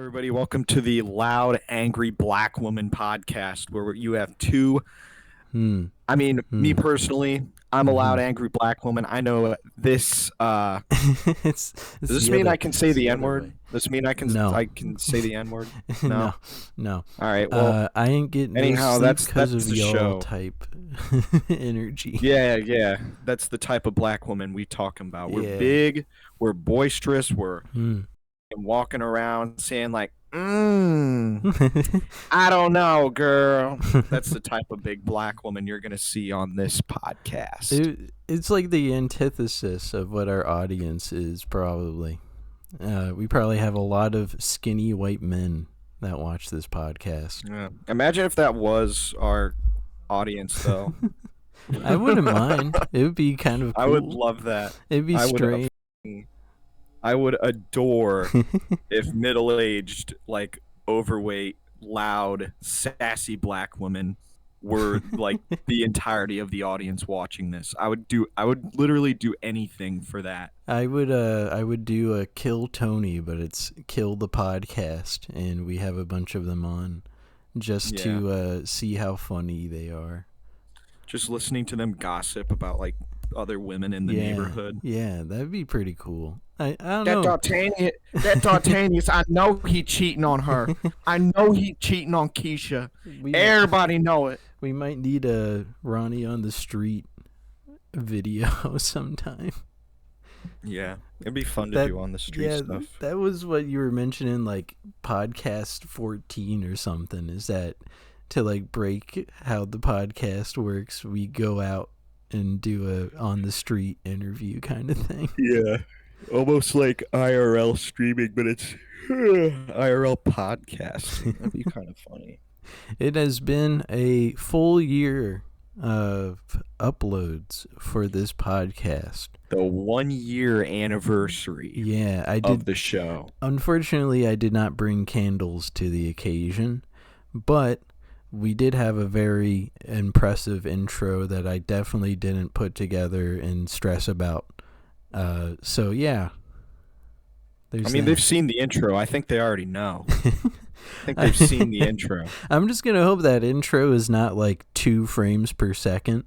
everybody. Welcome to the Loud, Angry Black Woman podcast, where you have two. Hmm. Me personally, I'm a loud, angry black woman. I know this. it's Does this the mean other. I can say It's the the N other word? way. Does this mean I can No. say the N word? no, No. no. All right. Well, I ain't getting no anyhow, sleep that's because of the y'all show. type energy. Yeah. That's the type of black woman we talking about. We're Yeah. big. We're boisterous. We're walking around saying like, I don't know, girl. That's the type of big black woman you're going to see on this podcast. It's like the antithesis of what our audience is, probably. We probably have a lot of skinny white men that watch this podcast. Yeah. Imagine if that was our audience, though. I wouldn't mind. It would be kind of cool. I would love that. It'd be strange. I would adore if middle-aged, like overweight, loud, sassy black women were like the entirety of the audience watching this. I would literally do anything for that. I would do a Kill Tony, but it's Kill the Podcast, and we have a bunch of them on just to see how funny they are. Just listening to them gossip about like other women in the neighborhood. Yeah, that'd be pretty cool. I don't know. That D'Artagnan, I know he cheating on her. I know he cheating on Keisha. Everybody know it. We might need a Ronnie on the street video sometime. Yeah, it'd be fun to do on the street stuff. That was what you were mentioning, like podcast 14 or something. Is that to like break how the podcast works? We go out and do a on the street interview kind of thing. Yeah. Almost like IRL streaming, but it's IRL podcasting. That'd be kind of funny. It has been a full year of uploads for this podcast. The 1 year anniversary of the show. Unfortunately, I did not bring candles to the occasion, but we did have a very impressive intro that I definitely didn't put together and stress about. So yeah. They've seen the intro. I think they already know. I think they've seen the intro. I'm just gonna hope that intro is not like 2 frames per second.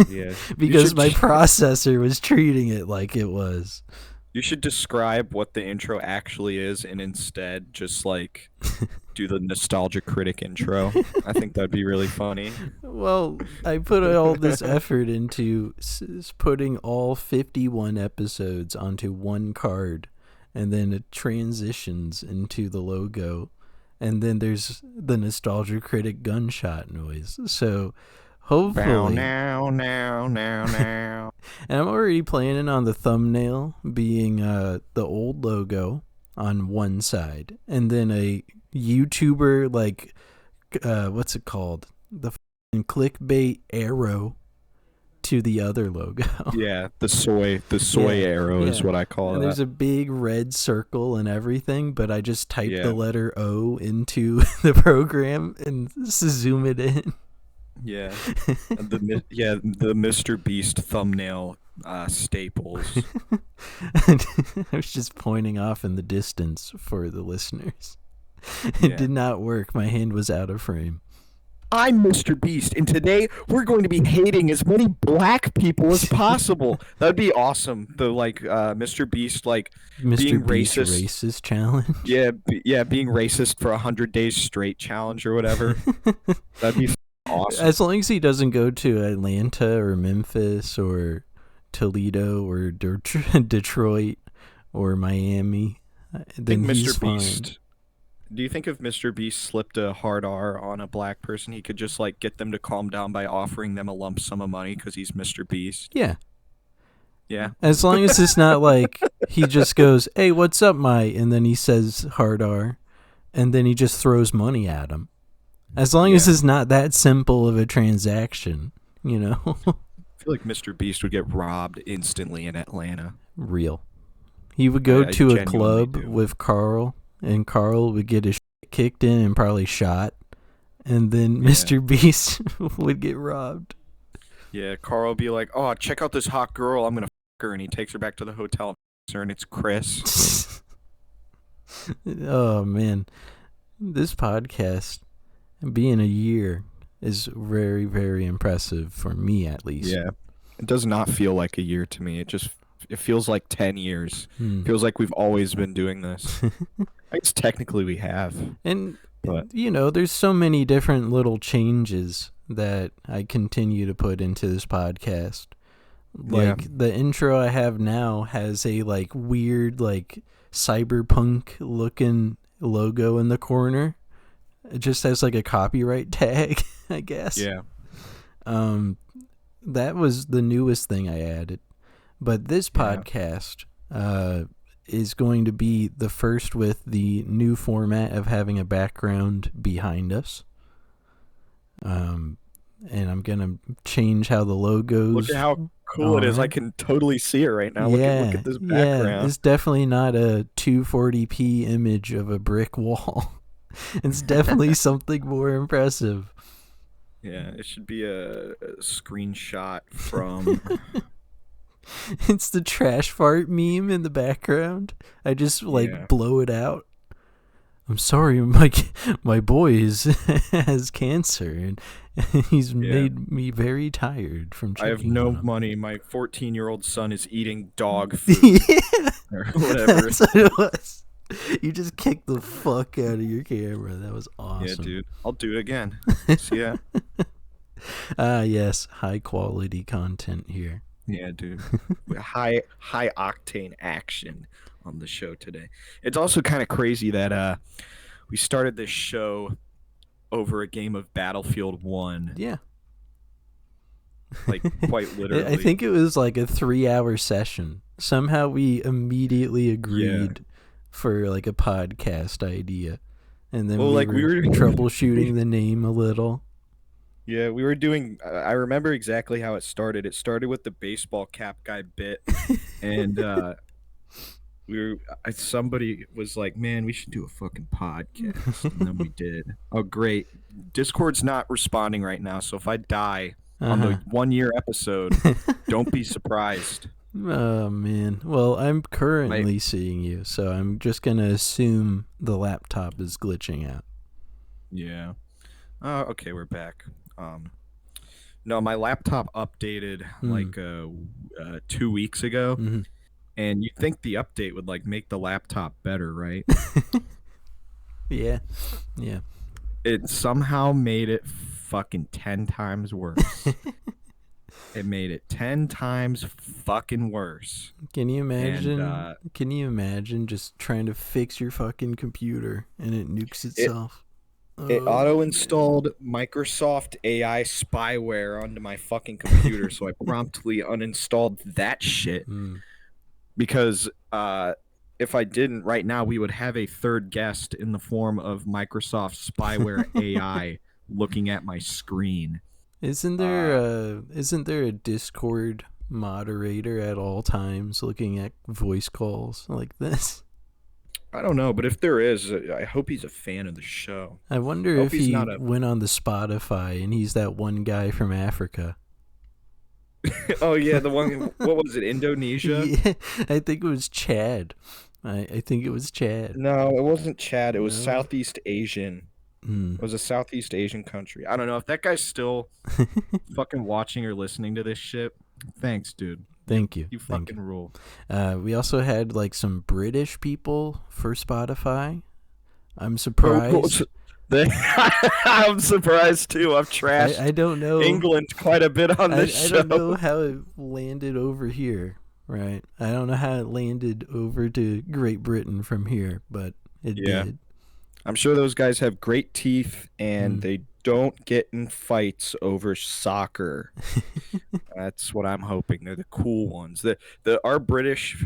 Yeah. Because my processor was treating it like it was. You should describe what the intro actually is and instead just like do the Nostalgia Critic intro. I think that'd be really funny. Well, I put all this effort into putting all 51 episodes onto one card, and then it transitions into the logo, and then there's the Nostalgia Critic gunshot noise. So hopefully now. And I'm already planning on the thumbnail being the old logo on one side, and then a YouTuber like what's it called, the clickbait arrow to the other logo. Yeah, the soy arrow is what I call it. There's a big red circle and everything, but I just type the letter O into the program and zoom it in. Yeah, the Mr. Beast thumbnail staples. I was just pointing off in the distance for the listeners. It did not work. My hand was out of frame. I'm Mr. Beast, and today we're going to be hating as many black people as possible. That'd be awesome. The Mr. Beast being Beast racist challenge. Yeah, being racist for 100 days straight challenge or whatever. That'd be awesome. As long as he doesn't go to Atlanta or Memphis or Toledo or Detroit or Miami, then he's fine. Do you think if Mr. Beast slipped a hard R on a black person, he could just get them to calm down by offering them a lump sum of money because he's Mr. Beast? Yeah. Yeah. As long as it's not like he just goes, "Hey, what's up, Mike?" and then he says hard R, and then he just throws money at him. As long as it's not that simple of a transaction, you know. I feel like Mr. Beast would get robbed instantly in Atlanta. Real. He would go to a club with Carl, and Carl would get his shit kicked in and probably shot, and then Mr. Beast would get robbed. Yeah, Carl would be like, "Oh, check out this hot girl. I'm gonna f her," and he takes her back to the hotel, and it's Chris. Oh man, this podcast being a year is very, very impressive for me, at least. Yeah. It does not feel like a year to me. It feels like 10 years. Hmm. Feels like we've always been doing this. I guess technically we have. And But there's so many different little changes that I continue to put into this podcast. Like the intro I have now has a like weird like cyberpunk looking logo in the corner. It just has like a copyright tag, I guess. Yeah. That was the newest thing I added. But this podcast is going to be the first with the new format of having a background behind us. And I'm going to change how the logos... Look at how cool it is. I can totally see it right now. Look at this background. Yeah, it's definitely not a 240p image of a brick wall. It's definitely something more impressive. Yeah, it should be a screenshot from... It's the trash fart meme in the background. I just blow it out. I'm sorry, my boy has cancer and he's made me very tired from checking. I have no money. My 14-year-old son is eating dog food. Or whatever. That's what it was. You just kicked the fuck out of your camera. That was awesome. Yeah, dude. I'll do it again. See ya. Yes, high quality content here. Yeah, dude. high octane action on the show today. It's also kind of crazy that we started this show over a game of Battlefield 1. Yeah. Like quite literally. I think it was like a 3-hour session. Somehow we immediately agreed for like a podcast idea. And then we were troubleshooting the name a little. Yeah, we were doing... I remember exactly how it started. It started with the baseball cap guy bit, and somebody was like, "Man, we should do a fucking podcast," and then we did. Oh, great! Discord's not responding right now, so if I die on the 1-year episode, don't be surprised. Oh man! Well, I'm currently seeing you, so I'm just gonna assume the laptop is glitching out. Yeah. Okay, we're back. No, my laptop updated like 2 weeks ago, and you'd think the update would like make the laptop better, right? Yeah. It somehow made it fucking 10 times worse. It made it 10 times fucking worse. Can you imagine? Can you imagine just trying to fix your fucking computer and it nukes itself? It auto-installed Microsoft AI spyware onto my fucking computer, so I promptly uninstalled that shit. Because if I didn't, right now we would have a third guest in the form of Microsoft spyware AI looking at my screen. Isn't there a Discord moderator at all times looking at voice calls like this? I don't know, but if there is, I hope he's a fan of the show. I wonder if he went on the Spotify and he's that one guy from Africa. Oh, yeah, the one, what was it, Indonesia? Yeah, I think it was Chad. I think it was Chad. No, it wasn't Chad. It was Southeast Asian. It was a Southeast Asian country. I don't know if that guy's still fucking watching or listening to this shit. Thanks, dude. Thank you. You fucking rule. We also had like some British people for Spotify. I'm surprised. I'm surprised too. I've trashed I don't know England quite a bit on this show. I don't know how it landed over here, right? I don't know how it landed over to Great Britain from here, but it did. I'm sure those guys have great teeth and they don't get in fights over soccer. That's what I'm hoping. They're the cool ones. Our British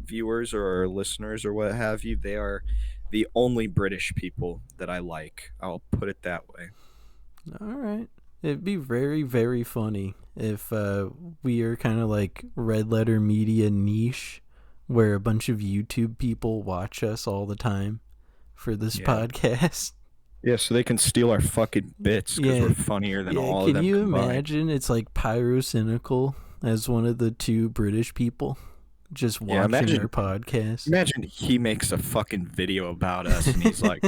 viewers or our listeners or what have you, they are the only British people that I like. I'll put it that way. All right. It'd be very, very funny if we are kind of like Red Letter Media niche where a bunch of YouTube people watch us all the time for this podcast. Yeah, so they can steal our fucking bits because we're funnier than all of them. Can you combined. imagine? It's like Pyrocynical as one of the two British people. just Yeah, watching our podcast. imagine he makes a fucking video about us and he's like,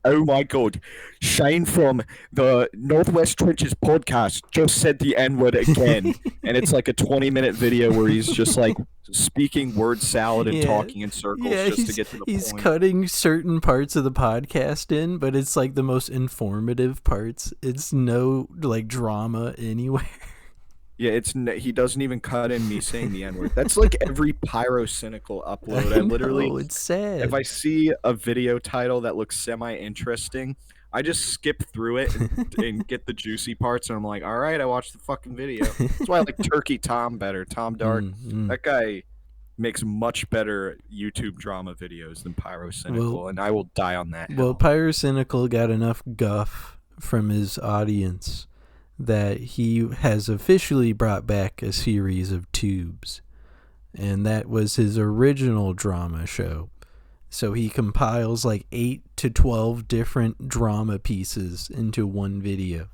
"Oh my god, Shane from the Northwest Trenches podcast just said the N-word again." And it's like a 20-minute video where he's just like speaking word salad and talking in circles just to get to the he's point. cutting certain parts of the podcast in, but it's like the most informative parts. It's no like drama anywhere. Yeah, he doesn't even cut in me saying the N-word. That's like every pyrocynical upload. I literally, it's sad. if I see a video title that looks semi-interesting, I just skip through it and get the juicy parts, and I'm like, all right, I watched the fucking video. That's why I like Turkey Tom better. Tom Dark. That guy makes much better YouTube drama videos than Pyrocynical, and I will die on that hill. Well, Pyrocynical got enough guff from his audience that he has officially brought back a series of tubes, and that was his original drama show. So he compiles like 8 to 12 different drama pieces into one video.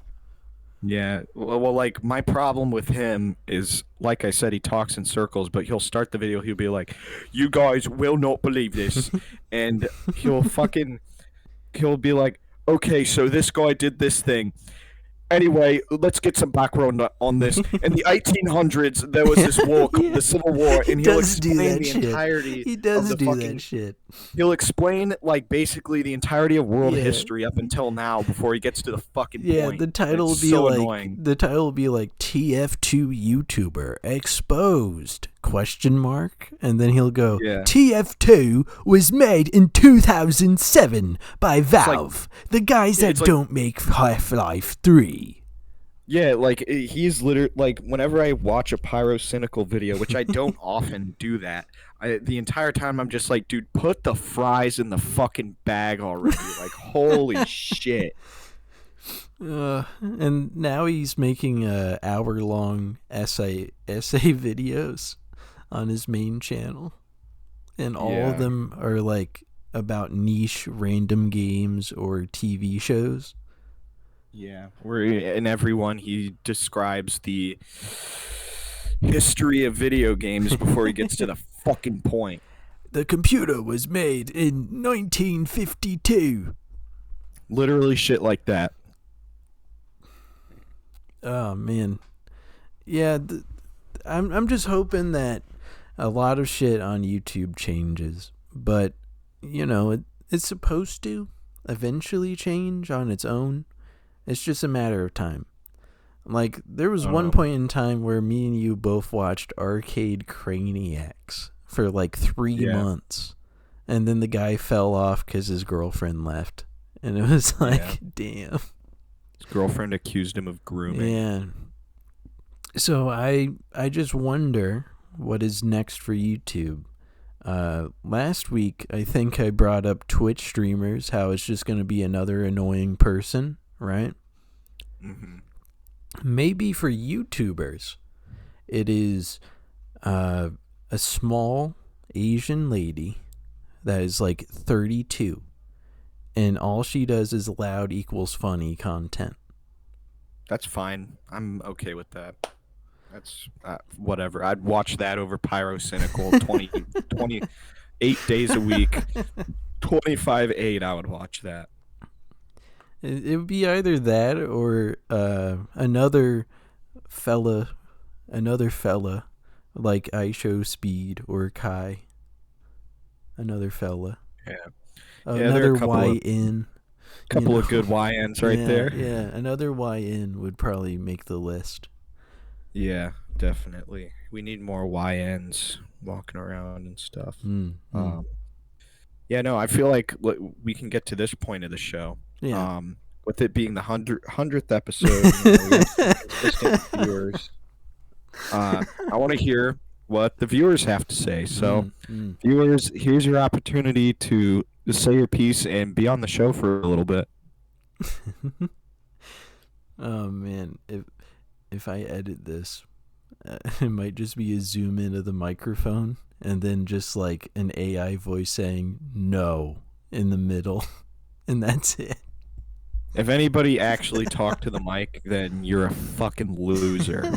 Yeah, well, like my problem with him is, like I said, he talks in circles, but he'll start the video, he'll be like, "You guys will not believe this," and he'll be like, "Okay, so this guy did this thing. Anyway, let's get some background on this. In the 1800s, there was this war, the Civil War, and he'll explain the entirety He does of the do fucking that shit. He'll explain like basically the entirety of world history up until now before he gets to the fucking point. Yeah, the title will be so like annoying. the title will be like TF2 YouTuber exposed ? And then he'll go, TF2 was made in 2007 by Valve, the guys that don't make Half-Life 3. Yeah, like he's literally like whenever I watch a Pyrocynical video, which I don't often do that, the entire time I'm just like, dude, put the fries in the fucking bag already. Like, holy shit. And now he's making hour-long essay videos on his main channel, and all of them are like about niche random games or TV shows. Yeah, where in every one he describes the history of video games before he gets to the fucking point. The computer was made in 1952. Literally shit like that. Oh man, yeah. I'm just hoping that a lot of shit on YouTube changes, but you know it's supposed to eventually change on its own. It's just a matter of time. Like, there was one point in time where me and you both watched Arcade Craniacs for like 3 months, and then the guy fell off because his girlfriend left, and it was like, damn. His girlfriend accused him of grooming. Yeah. So I just wonder what is next for YouTube. Last week, I think I brought up Twitch streamers, how it's just going to be another annoying person, right? Mm-hmm. Maybe for YouTubers, it is a small Asian lady that is like 32, and all she does is loud equals funny content. That's fine. I'm okay with that. That's whatever. I'd watch that over Pyrocynical 28 days a week. 25/8, I would watch that. It would be either that or another fella like iShowSpeed or Kai. Another fella. Yeah. Another YN. Couple of good YNs right there. Yeah, another YN would probably make the list. Yeah, definitely. We need more YNs walking around and stuff. Yeah, no, I feel like we can get to this point of the show. Yeah. With it being the 100th episode, we have some consistent viewers. I want to hear what the viewers have to say. So, viewers, here's your opportunity to say your piece and be on the show for a little bit. Oh man, if I edit this, it might just be a zoom in of the microphone and then just like an AI voice saying no in the middle, and that's it. If anybody actually talked to the mic, then you're a fucking loser.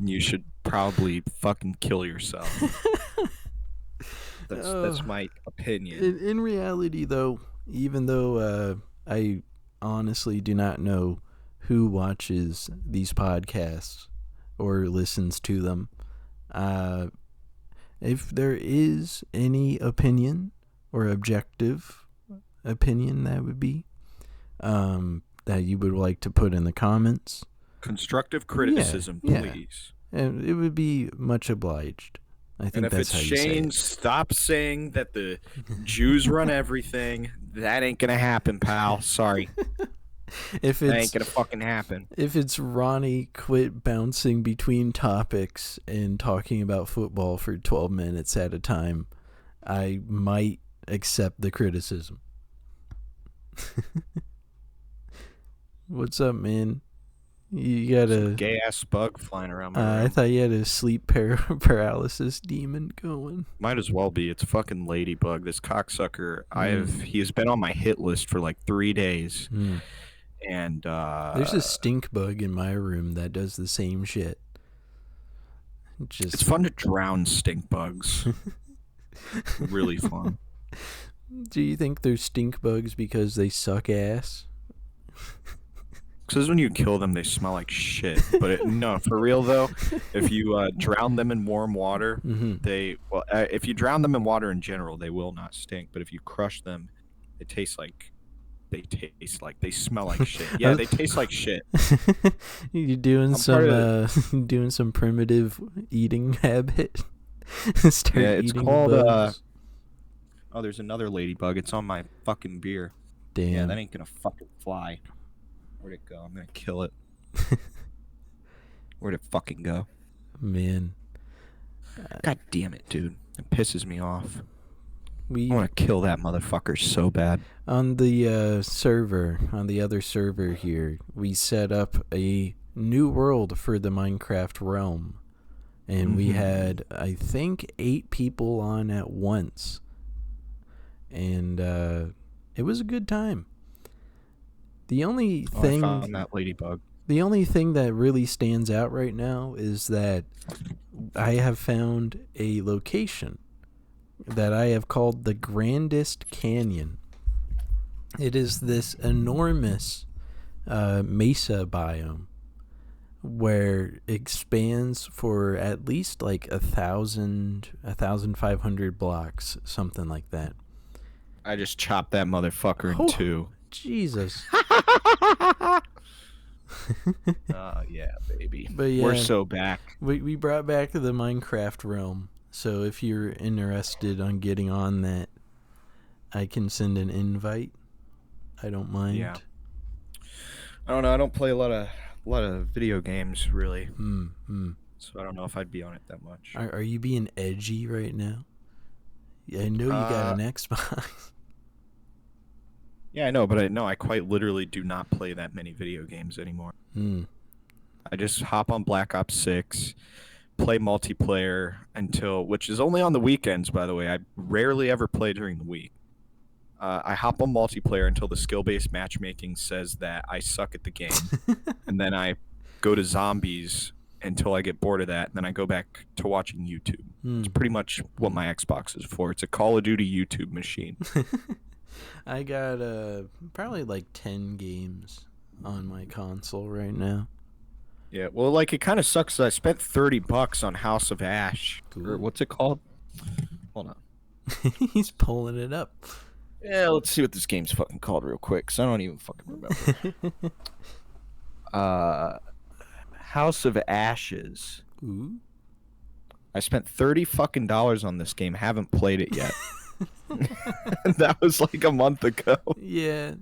You should probably fucking kill yourself. That's my opinion. In reality, though, even though I honestly do not know who watches these podcasts or listens to them, if there is any opinion or objective opinion, that would be that you would like to put in the comments, Constructive criticism, please. And it would be much obliged. I think and if that's it's how you say Shane, it. stop saying that the Jews run everything. That ain't gonna happen, pal. Sorry. If That it's ain't gonna fucking happen. if it's Ronnie quit bouncing between topics and talking about football for 12 minutes at a time, I might accept the criticism. What's up, man? You got a gay ass bug flying around my room. I thought you had a sleep paralysis demon going. Might as well be. It's fucking ladybug. This cocksucker. He has been on my hit list for like 3 days. And there's a stink bug in my room that does the same shit. It's fun to drown stink bugs. Really fun. Do you think they're stink bugs because they suck ass? Because when you kill them, they smell like shit. But no, for real though, if you drown them in warm water, if you drown them in water in general, they will not stink. But if you crush them, they smell like shit. Yeah, they taste like shit. You doing doing some primitive eating habit? Start it's eating called bugs. Oh, there's another ladybug. It's on my fucking beer. Damn. Yeah, that ain't gonna fucking fly. Where'd it go? I'm gonna kill it. Where'd it fucking go? Man. God damn it, dude. It pisses me off. I want to kill that motherfucker so bad. On the server, on the other server here, we set up a new world for the Minecraft realm. And we had, I think, 8 people on at once. And it was a good time. The only thing I found that ladybug. The only thing that really stands out right now is that I have found a location that I have called the Grandest Canyon. It is this enormous mesa biome where it expands for at least like 1,500 blocks, something like that. I just chopped that motherfucker in 2. Jesus. Yeah, baby. But yeah, we're so back. We brought back the Minecraft realm. So if you're interested on getting on that, I can send an invite. I don't mind. Yeah. I don't know. I don't play a lot of video games really. So I don't know if I'd be on it that much. Are you being edgy right now? I know you got an Xbox. Yeah, I know, but I quite literally do not play that many video games anymore. I just hop on Black Ops 6, play multiplayer which is only on the weekends, by the way. I rarely ever play during the week. I hop on multiplayer until the skill-based matchmaking says that I suck at the game. And then I go to zombies until I get bored of that, and then I go back to watching YouTube. It's pretty much what my Xbox is for. It's a Call of Duty YouTube machine. I got probably like 10 games on my console right now. Yeah, well, like, it kind of sucks. I spent $30 on House of Ash. Cool. Or what's it called? Hold on. He's pulling it up. Yeah, let's see what this game's fucking called real quick, because I don't even fucking remember. House of Ashes. Ooh. I spent $30 on this game. Haven't played it yet. That was like a month ago. Yeah.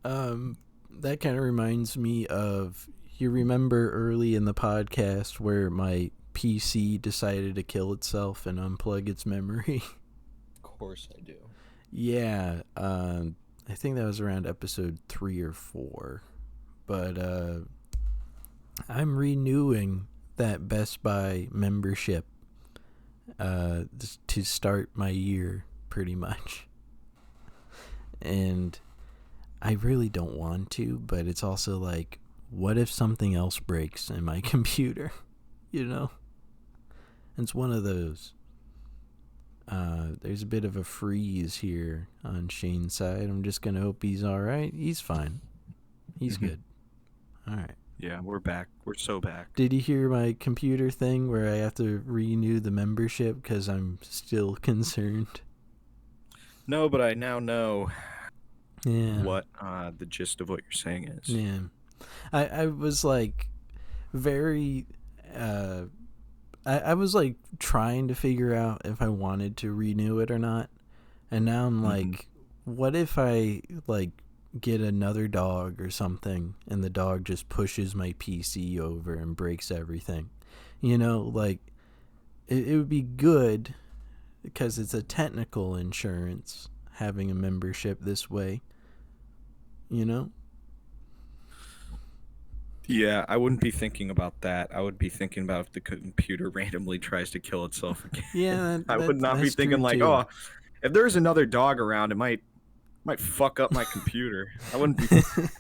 That kind of reminds me of, you remember early in the podcast where my PC decided to kill itself and unplug its memory? Of course I do. Yeah. I think that was around episode 3 or 4. But I'm renewing that Best Buy membership to start my year, pretty much. And I really don't want to, but it's also like, what if something else breaks in my computer? You know? It's one of those. There's a bit of a freeze here on Shane's side. I'm just gonna hope he's all right. He's fine. He's good. All right. Yeah, we're back. We're so back. Did you hear my computer thing where I have to renew the membership because I'm still concerned? No, but I now know Yeah. what the gist of what you're saying is. Yeah. I was like very I was like trying to figure out if I wanted to renew it or not. And now I'm like, what if I like get another dog or something and the dog just pushes my PC over and breaks everything? You know, like it would be good because it's a technical insurance having a membership this way. You know? Yeah, I wouldn't be thinking about that. I would be thinking about if the computer randomly tries to kill itself again. Yeah, I would not be thinking like, too. oh, if there's another dog around, it might fuck up my computer. I wouldn't be.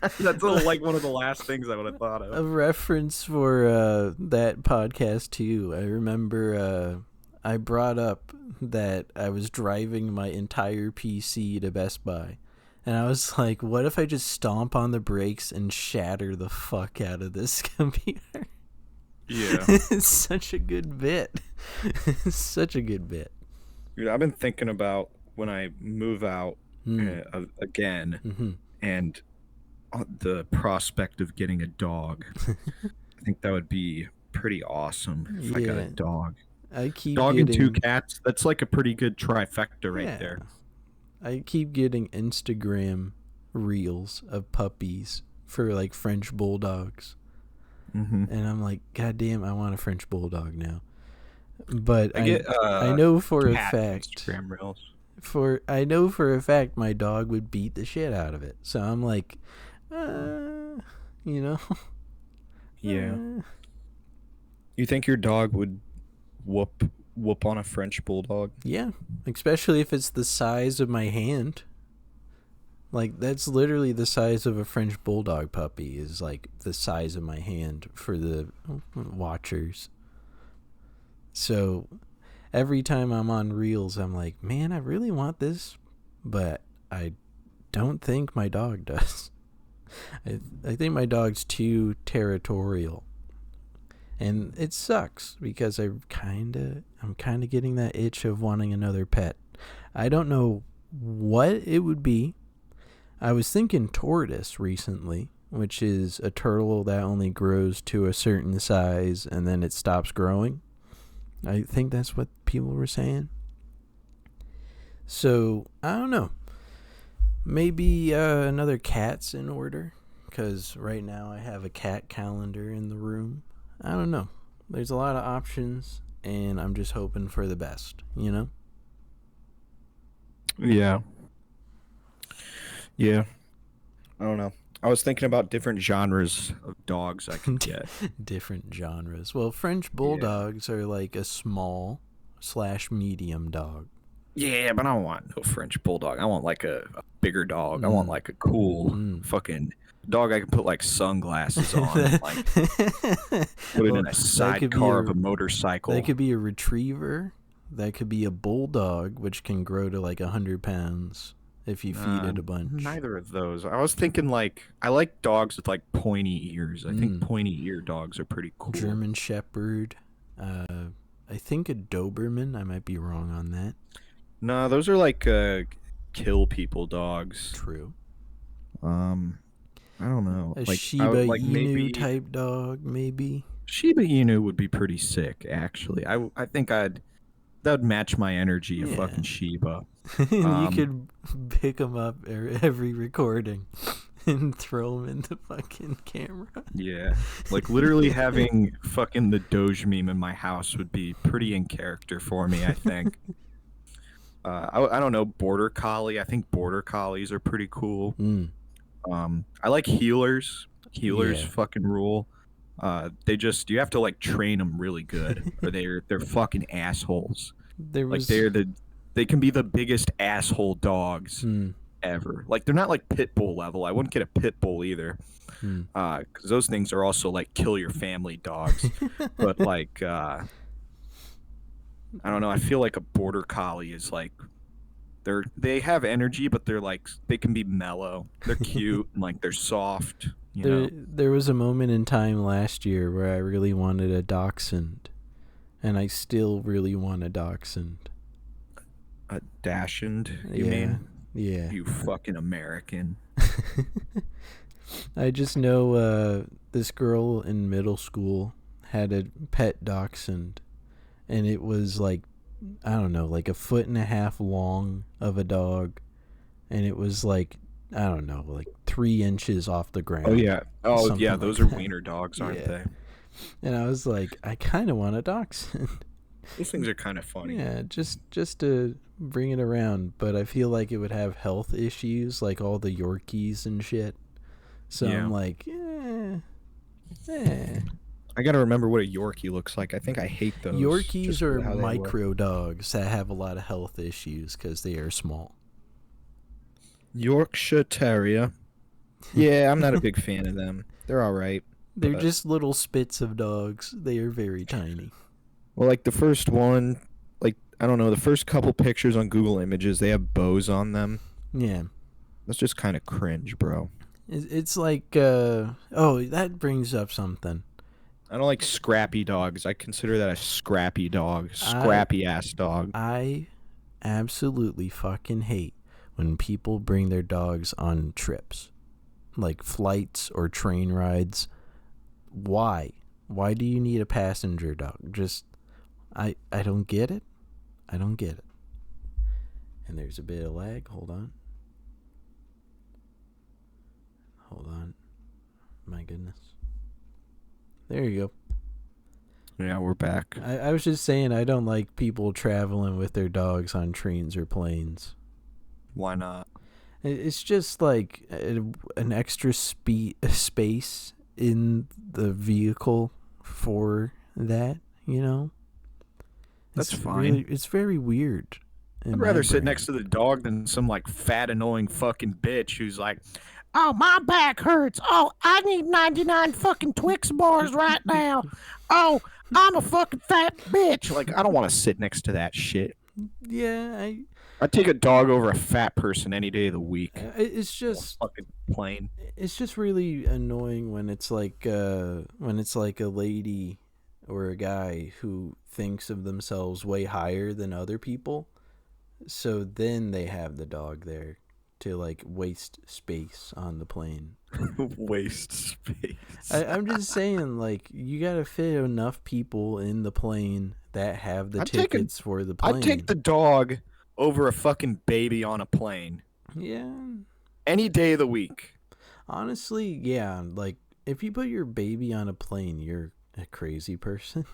That's like one of the last things I would have thought of. A reference for that podcast too. I remember I brought up that I was driving my entire PC to Best Buy. And I was like, what if I just stomp on the brakes and shatter the fuck out of this computer? Yeah. It's such a good bit. It's such a good bit. Dude, I've been thinking about when I move out again and the prospect of getting a dog. I think that would be pretty awesome if I got a dog. I keep dog and 2 cats. That's like a pretty good trifecta right there. I keep getting Instagram reels of puppies for like French bulldogs. And I'm like, God damn, I want a French bulldog now. But I know for a fact Instagram reels. I know for a fact my dog would beat the shit out of it. So I'm like, you know. Yeah. You think your dog would whoop on a French bulldog? Yeah, especially if it's the size of my hand. Like that's literally the size of a French bulldog puppy is like the size of my hand for the watchers. So every time I'm on reels, I'm like, man, I really want this, but I don't think my dog does. I think my dog's too territorial. And it sucks because I'm kind of getting that itch of wanting another pet. I don't know what it would be. I was thinking tortoise recently, which is a turtle that only grows to a certain size and then it stops growing. I think that's what people were saying. So, I don't know. Maybe another cat's in order, because right now I have a cat calendar in the room. I don't know. There's a lot of options, and I'm just hoping for the best, you know? Yeah. Yeah. I don't know. I was thinking about different genres of dogs I could get. Different genres. Well, French bulldogs are like a small/medium dog. Yeah, but I don't want no French bulldog. I want like a bigger dog. I want like a cool fucking dog I can put like sunglasses on and like put it in a sidecar of a motorcycle. That could be a retriever. That could be a bulldog, which can grow to like 100 pounds if you feed it a bunch. Neither of those. I was thinking like I like dogs with like pointy ears. I think pointy ear dogs are pretty cool. German Shepherd. I think a Doberman. I might be wrong on that. No, those are like kill people dogs. True. I don't know. A like, Shiba like Inu maybe, type dog, maybe. Shiba Inu would be pretty sick, actually. I think that would match my energy, a fucking Shiba. You could pick them up every recording and throw them in the fucking camera. Yeah. Like literally having fucking the Doge meme in my house would be pretty in character for me, I think. I don't know, Border Collie. I think Border Collies are pretty cool. I like healers. Healers fucking rule. You have to like train them really good, or they're fucking assholes. They can be the biggest asshole dogs ever. Like they're not like pit bull level. I wouldn't get a pit bull either, because those things are also like kill your family dogs. But like I don't know. I feel like a border collie is like they have energy, but they're like they can be mellow. They're cute and like they're soft. You know, There was a moment in time last year where I really wanted a dachshund, and I still really want a dachshund. a dachshund. You Yeah, mean? yeah. You fucking American. I just know this girl in middle school had a pet dachshund, and it was like, I don't know, like a foot and a half long of a dog, and it was like, I don't know, like 3 inches off the Oh ground, yeah. Oh yeah. something like Those are that. wiener dogs, aren't Yeah, they? and I was like, I kind of want a dachshund. Those things are kind of funny. Yeah, just to bring it around, but I feel like it would have health issues, like all the Yorkies and shit. So I'm Yeah. like, eh. I gotta remember what a Yorkie looks like. I think I hate those Yorkies just are for how they look. micro dogs that have a lot of health issues because they are small. Yorkshire Terrier. Yeah, I'm not a big fan of them. They're all right. They're But just little spits of dogs. They are very tiny. well, like the first one, like I don't know, the first couple pictures on Google Images, they have bows on them. Yeah. That's just kind of cringe, bro. It's like, oh, that brings up something. I don't like scrappy dogs. I consider that a scrappy dog, I scrappy ass dog. I absolutely fucking hate when people bring their dogs on trips, like flights or train rides. Why? Why do you need a passenger dog? Just, I don't get it. I don't get it. And there's a bit of lag. Hold on. Hold on. My goodness. There you go. Yeah, we're back. I was just saying I don't like people traveling with their dogs on trains or planes. Why not? It's just like an extra space in the vehicle for that, you know? That's It's fine. really, it's very weird. I'd rather sit next to the dog than some like fat annoying fucking bitch who's like, "Oh, my back hurts. Oh, I need 99 fucking Twix bars right now. Oh, I'm a fucking fat bitch." Like, I don't want to sit next to that shit. Yeah, I'd take a dog over a fat person any day of the week. it's just Fucking plain. it's just really annoying when it's like a lady or a guy who thinks of themselves way higher than other people. So then they have the dog there to like waste space on the plane. Waste space. I'm just saying, like, you gotta fit enough people in the plane that have the tickets for the plane. I'd take the dog over a fucking baby on a plane. Yeah. Any day of the week. Honestly, yeah. Like, if you put your baby on a plane, you're a crazy person.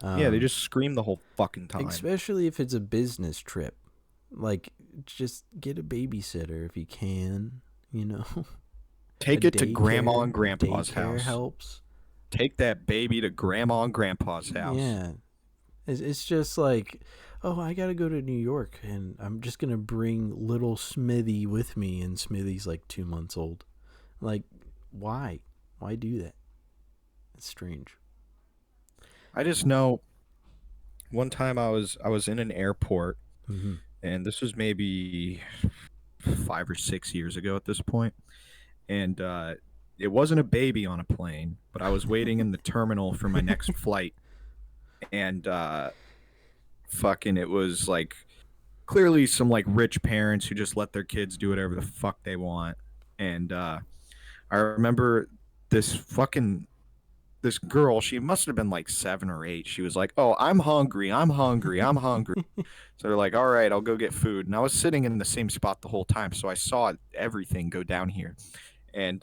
Yeah, they just scream the whole fucking time. Especially if it's a business trip. Like, just get a babysitter if you can, you know? Take it to grandma and grandpa's house. Helps. Take that baby to grandma and grandpa's house. Yeah. It's just like, oh, I gotta go to New York, and I'm just gonna bring little Smithy with me, and Smithy's like 2 months old. Like, why? Why do that? It's strange. I just know one time I was in an airport, Mm-hmm. and this was maybe 5 or 6 years ago at this point, and it wasn't a baby on a plane, but I was waiting in the terminal for my next flight, and fucking it was like clearly some like rich parents who just let their kids do whatever the fuck they want, and I remember this girl, she must have been like 7 or 8. She was like, "Oh, I'm hungry. I'm hungry. I'm hungry." So they're like, "All right, I'll go get food." And I was sitting in the same spot the whole time, so I saw everything go down here. And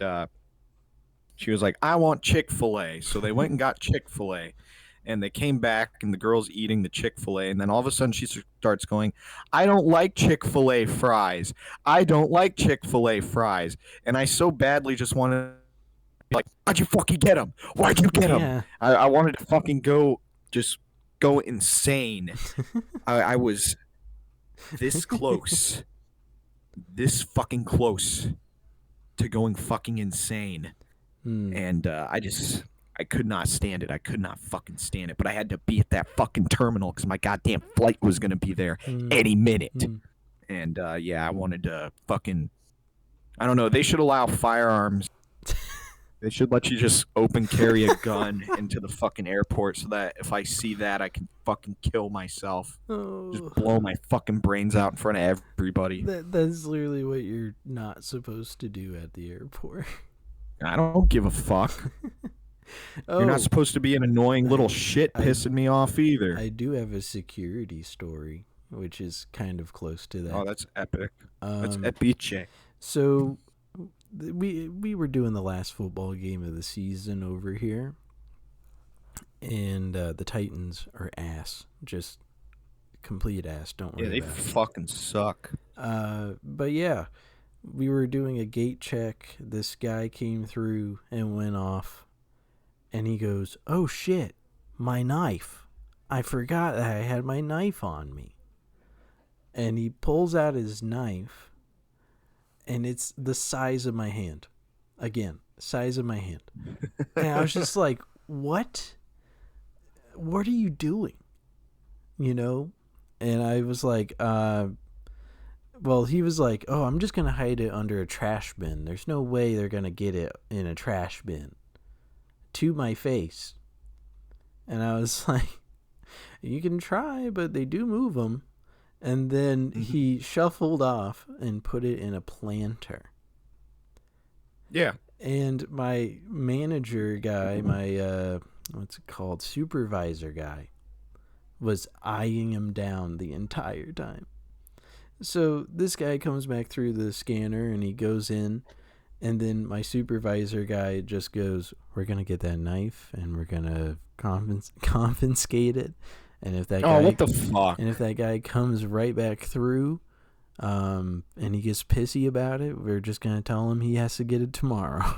she was like, "I want Chick-fil-A." So they went and got Chick-fil-A. And they came back, and the girl's eating the Chick-fil-A. And then all of a sudden, she starts going, "I don't like Chick-fil-A fries. I don't like Chick-fil-A fries." And I so badly just wanted like, "Why'd you fucking get him? Why'd you get him?" Yeah. I wanted to fucking go insane. I was this close, this fucking close to going fucking insane. Mm. And I just, I could not stand it. I could not fucking stand it. But I had to be at that fucking terminal because my goddamn flight was gonna be there any minute. And yeah, I wanted to fucking. I don't know. They should allow firearms. They should let you just open carry a gun into the fucking airport so that if I see that, I can fucking kill myself. Just blow my fucking brains out in front of everybody. That's literally what you're not supposed to do at the airport. I don't give a fuck. You're not supposed to be an annoying little shit pissing me off either. I do have a security story, which is kind of close to that. Oh, that's epic. That's epiche. So we were doing the last football game of the season over here, and the Titans are ass, just complete ass. Don't worry. Yeah, they fucking suck. But yeah, we were doing a gate check. This guy came through and went off, and he goes, "Oh shit, my knife! I forgot that I had my knife on me." And he pulls out his knife. And it's the size of my hand. Again, size of my hand. And I was just like, what? What are you doing? You know? And I was like, well, he was like, oh, I'm just going to hide it under a trash bin. There's no way they're going to get it in a trash bin. To my face. And I was like, you can try, but they do move them. And then he shuffled off and put it in a planter. Yeah. And my manager guy, my, what's it called, supervisor guy, was eyeing him down the entire time. So this guy comes back through the scanner and he goes in. And then my supervisor guy just goes, we're going to get that knife and we're going to confiscate it. And if that guy, what the fuck? And if that guy comes right back through, and he gets pissy about it, we're just gonna tell him he has to get it tomorrow.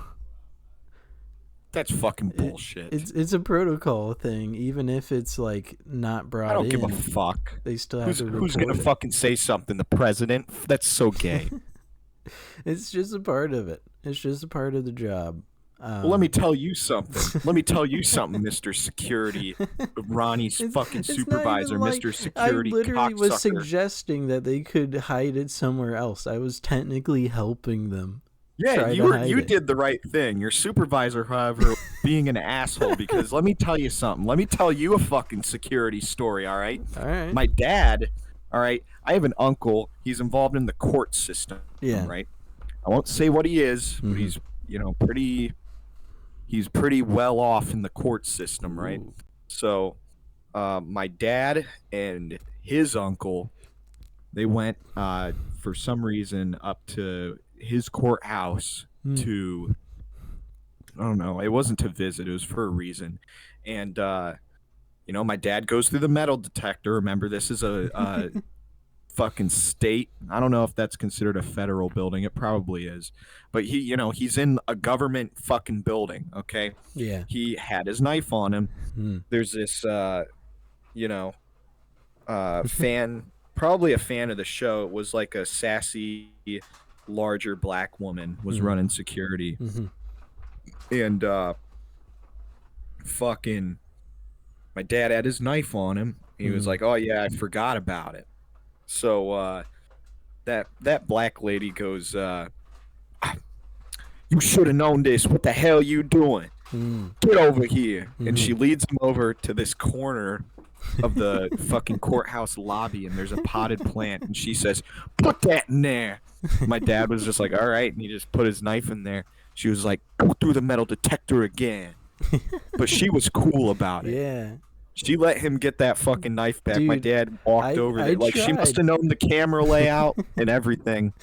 That's fucking bullshit. It's a protocol thing, even if it's like not brought in. I don't give a fuck. They still have to report who's gonna fucking say something? The president? That's so gay. It's just a part of it. It's just a part of the job. Well, let me tell you something. Mr. Security, Ronnie's fucking supervisor, like, Mr. Security. I literally cocksucker. was suggesting that they could hide it somewhere else. I was technically helping them. Yeah, you did the right thing. Your supervisor, however, being an asshole. Because let me tell you something. Let me tell you a fucking security story. All right. All right. My dad. All right. I have an uncle. He's involved in the court system. Yeah. Right. I won't say what he is, but he's He's pretty well off in the court system, right? Ooh. So my dad and his uncle, they went for some reason up to his courthouse to, I don't know, it wasn't to visit, it was for a reason. And, my dad goes through the metal detector. Remember, this is a fucking state. I don't know if that's considered a federal building. It probably is. But he's in a government fucking building, okay? Yeah. He had his knife on him. There's this fan, probably a fan of the show. It was like a sassy, larger black woman was running security. And fucking my dad had his knife on him. He was like, "Oh yeah, I forgot about it." So that black lady goes, "You should have known this. What the hell you doing? Get over here." And she leads him over to this corner of the fucking courthouse lobby, and there's a potted plant, and she says, "Put that in there." My dad was just like, "All right," and he just put his knife in there. She was like, "Go through the metal detector again." But she was cool about it. Yeah. She let him get that fucking knife back. Dude, my dad walked over there. Like, she must have known the camera layout and everything.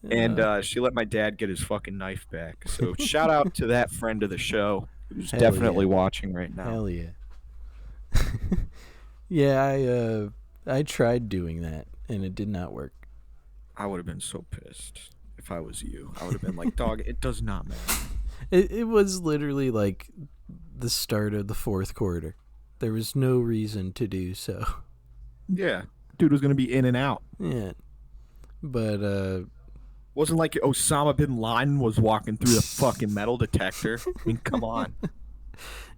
And she let my dad get his fucking knife back. So shout out to that friend of the show who's definitely watching right now. Hell yeah. Yeah, I tried doing that, and it did not work. I would have been so pissed if I was you. I would have been like, dog, it does not matter. It was literally like the start of the fourth quarter. There was no reason to do so. Yeah. Dude was going to be in and out. Yeah. But, wasn't like Osama bin Laden was walking through the fucking metal detector. I mean, come on.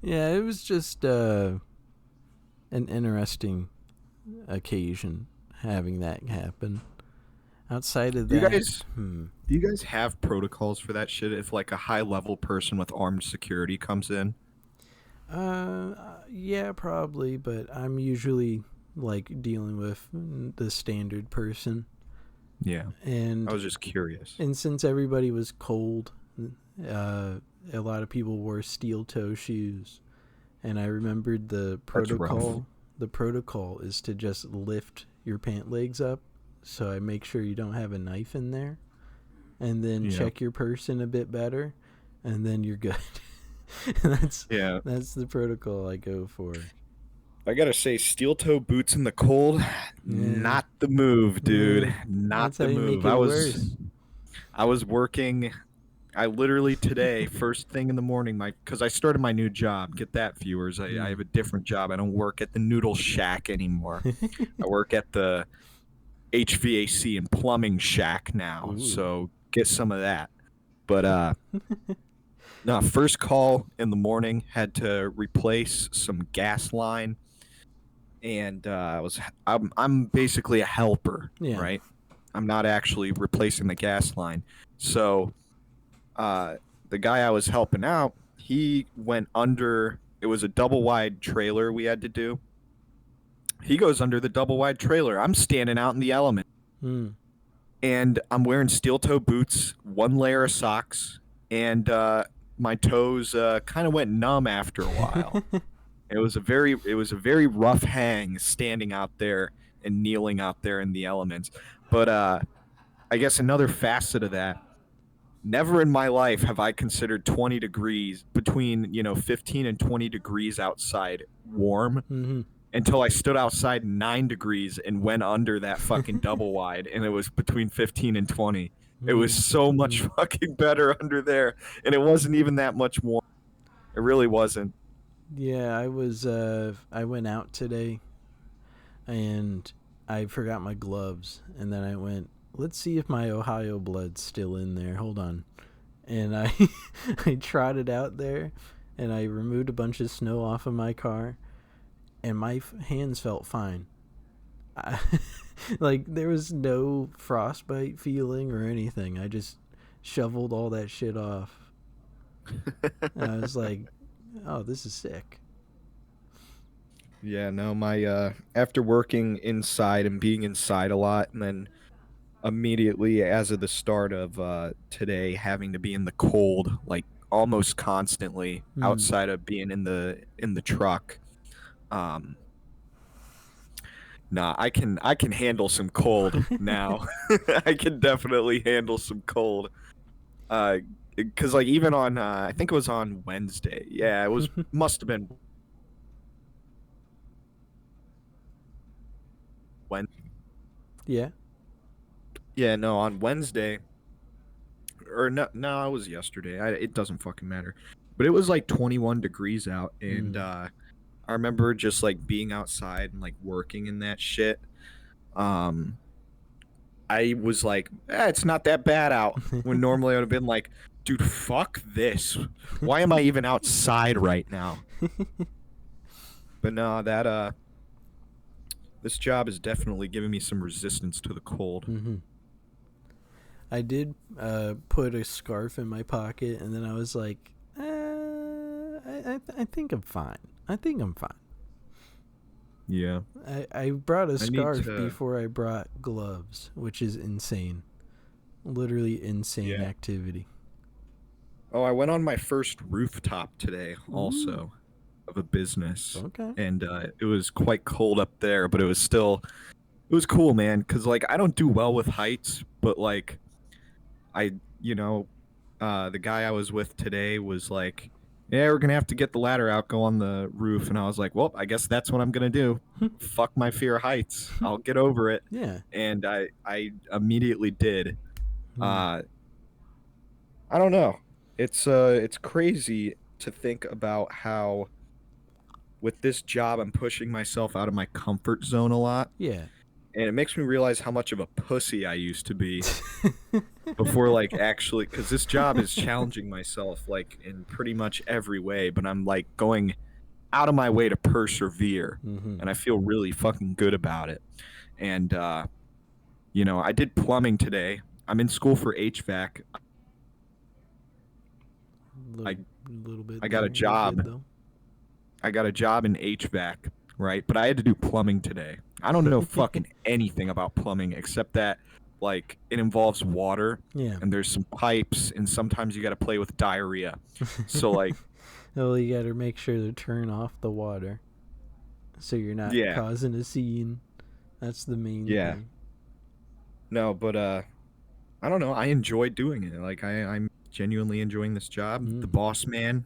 Yeah, it was just an interesting occasion having that happen. Outside of Do you that, guys do you guys have protocols for that shit if like a high level person with armed security comes in? yeah, probably, but I'm usually like dealing with the standard person, Yeah. I and was just curious. since everybody was cold, uh, a lot of people wore steel toe shoes, and I remembered the That's rough. protocol. The protocol is to just lift your pant legs up, so I make sure you don't have a knife in there, and then Yeah. check your person a bit better, and then you're good. that's Yeah. that's the protocol I go for. I gotta say, steel toe boots in the cold, Yeah, not the move, dude. yeah. Not That's how the you make move. it I was worse. I was working. I literally today, first thing in the morning, because I started my new job. Get that, viewers. I have a different job. I don't work at the Noodle Shack anymore. I work at the HVAC and plumbing shack now. Ooh. So get some of that. But no, first call in the morning, had to replace some gas line, and I'm basically a helper, Yeah. right? I'm not actually replacing the gas line. So uh, the guy I was helping out, he went under. It was a double wide trailer we had to do. He goes under the double wide trailer. I'm standing out in the element, Mm. and I'm wearing steel toe boots, one layer of socks, and my toes kind of went numb after a while. It was a very rough hang standing out there and kneeling out there in the elements. But I guess another facet of that, never in my life have I considered 20 degrees, between 15 and 20 degrees outside, warm, Mm-hmm. until I stood outside 9 degrees and went under that fucking double wide, and it was between 15 and 20. It was so much fucking better under there, and it wasn't even that much warm. It really wasn't. Yeah, I went out today and I forgot my gloves, and then I went, let's see if my Ohio blood's still in there. Hold on. And I I trotted out there and I removed a bunch of snow off of my car, and my hands felt fine. I, like there was no frostbite feeling or anything. I just shoveled all that shit off. And I was like, "Oh, this is sick." Yeah, no, my after working inside and being inside a lot, and then immediately as of the start of today having to be in the cold like almost constantly Mm. outside of being in the truck. Um Nah, I can handle some cold now. I can definitely handle some cold. Uh cuz like even on I think it was on Wednesday. Yeah, it was must have been when Yeah. yeah, no, on Wednesday, or no, it was yesterday. It doesn't fucking matter. But it was like 21 degrees out, and Mm. I remember just like being outside and like working in that shit. Um, I was like, it's not that bad out. When normally I would have been like, dude, fuck this. Why am I even outside right now? But no, that this job is definitely giving me some resistance to the cold. Mm-hmm. I did put a scarf in my pocket, and then I was like, I think I'm fine. I think I'm fine. Yeah, I brought a I need scarf to. before I brought gloves, which is insane. Literally insane Yeah. activity. Oh, I went on my first rooftop today, Ooh. also, of a business, Okay. and it was quite cold up there, but it was cool, man. Cause like I don't do well with heights, but like I, you know, the guy I was with today was like, "Yeah, we're gonna have to get the ladder out, go on the roof," and I was like, "Well, I guess that's what I'm gonna do. Fuck my fear of heights. I'll get over it." Yeah. And I immediately did. Mm. Uh, I don't know. It's crazy to think about how with this job I'm pushing myself out of my comfort zone a lot, Yeah. and it makes me realize how much of a pussy I used to be before, like, actually, because this job is challenging myself, like, in pretty much every way, but I'm, like, going out of my way to persevere, Mm-hmm. and I feel really fucking good about it. And, I did plumbing today. I'm in school for HVAC. I, Little bit I got there. a You're good job. though. I got a job in HVAC, right? But I had to do plumbing today. I don't know fucking anything about plumbing except that, like, it involves water Yeah. and there's some pipes and sometimes you got to play with diarrhea. So, like, Well, you gotta make sure to turn off the water so you're not yeah, causing a scene. That's the main yeah. thing. No, but I don't know. I enjoy doing it. Like, I'm genuinely enjoying this job. The Mm. boss man,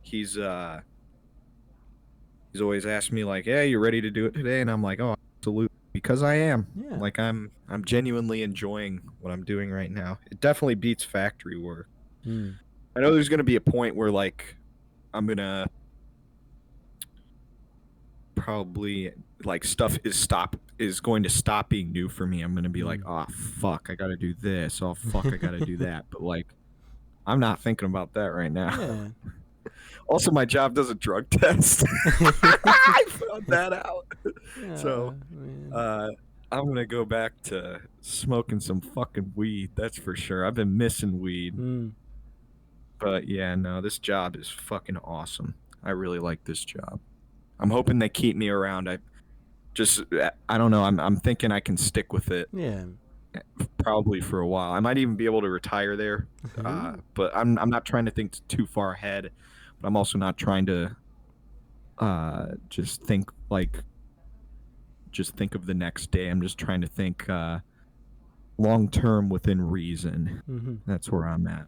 he's he's always asked me like, "Hey, you ready to do it today?" And I'm like, "Oh, absolutely," because I am. Yeah. Like, I'm genuinely enjoying what I'm doing right now. It definitely beats factory work. Mm. I know there's gonna be a point where, like, I'm gonna probably, like, stuff is going to stop being new for me. I'm gonna be like, "Oh fuck, I gotta do this. Oh fuck, I gotta do that." But, like, I'm not thinking about that right now. Yeah. Also, my job does a drug test. I found that out. So, Man. I'm gonna go back to smoking some fucking weed. That's for sure. I've been missing weed, Mm. but yeah, no, this job is fucking awesome. I really like this job. I'm hoping they keep me around. I don't know. I'm thinking I can stick with it Yeah. probably for a while. I might even be able to retire there. But I'm not trying to think too far ahead. But I'm also not trying to just think of the next day. I'm just trying to think long term within reason. Mm-hmm. That's where I'm at.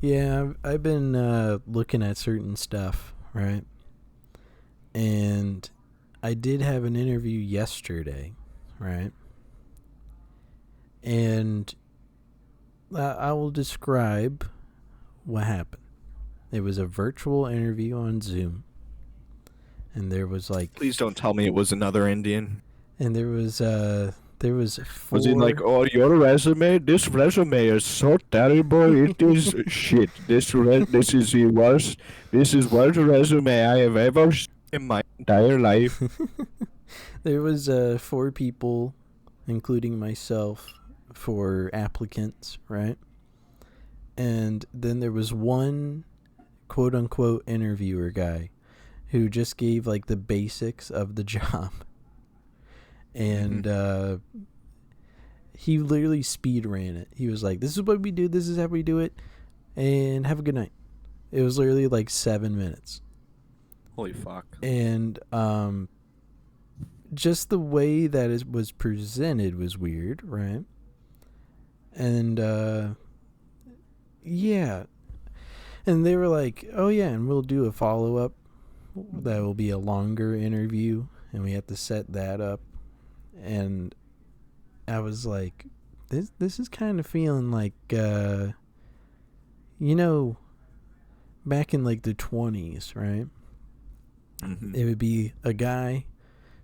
Yeah, I've been looking at certain stuff, right? And I did have an interview yesterday, right? And I will describe what happened. It was a virtual interview on Zoom. And there was like... Please don't tell me it was another Indian. And there was four... Was he like, "Oh, your resume? This resume is so terrible. It is shit. This is the worst. This is worst resume I have ever seen in my entire life." There was 4 people, including myself, for applicants, right? And then there was one quote-unquote interviewer guy who just gave like the basics of the job. And he literally speed ran it. He was like, "This is what we do. This is how we do it. And have a good night." It was literally like 7 minutes. Holy fuck. And just the way that it was presented was weird, right? And yeah. And they were like, "Oh yeah, and we'll do a follow-up. That will be a longer interview, and we have to set that up." And I was like, this is kind of feeling like back in like the 20s, right? Mm-hmm. It would be a guy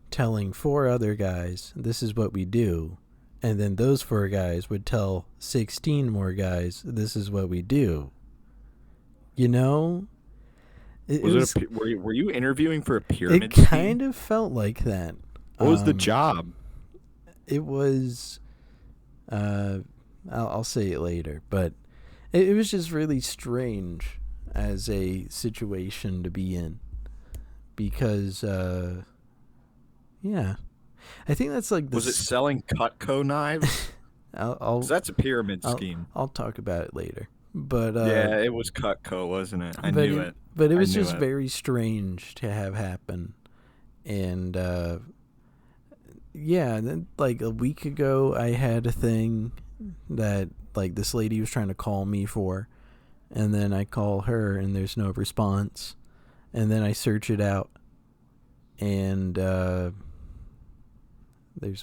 telling 4 other guys, "This is what we do." And then those 4 guys would tell 16 more guys, "This is what we do." You know? Were you interviewing for a pyramid It scheme? kind of felt like that. What was the job? It was, I'll say it later, but it was just really strange as a situation to be in, because, yeah, I think that's like Was it selling Cutco knives? I'll That's a pyramid scheme. I'll talk about it later, but yeah, it was Cutco, wasn't it? I knew it. But it was just very strange to have happen, and yeah, then like a week ago I had a thing that like this lady was trying to call me for, and then I call her and there's no response, and then I search it out, and there's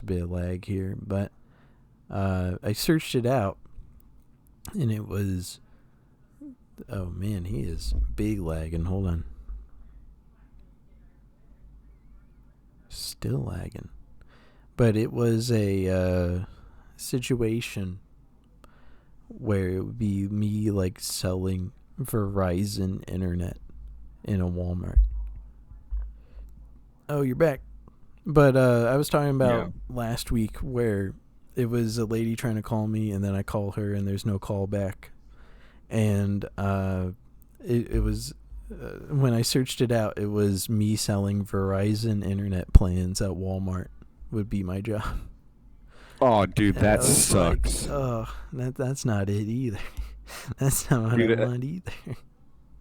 a bit of lag here, but I searched it out, and it was, oh man, he is big lagging. Hold on. Still lagging. But it was a situation where it would be me like selling Verizon internet in a Walmart. Oh, you're back. But I was talking about last week where it was a lady trying to call me, and then I call her and there's no call back. And it was when I searched it out, it was me selling Verizon internet plans at Walmart would be my job. Oh, dude, And that I was sucks. like, oh, that's not it either. That's not what I want either.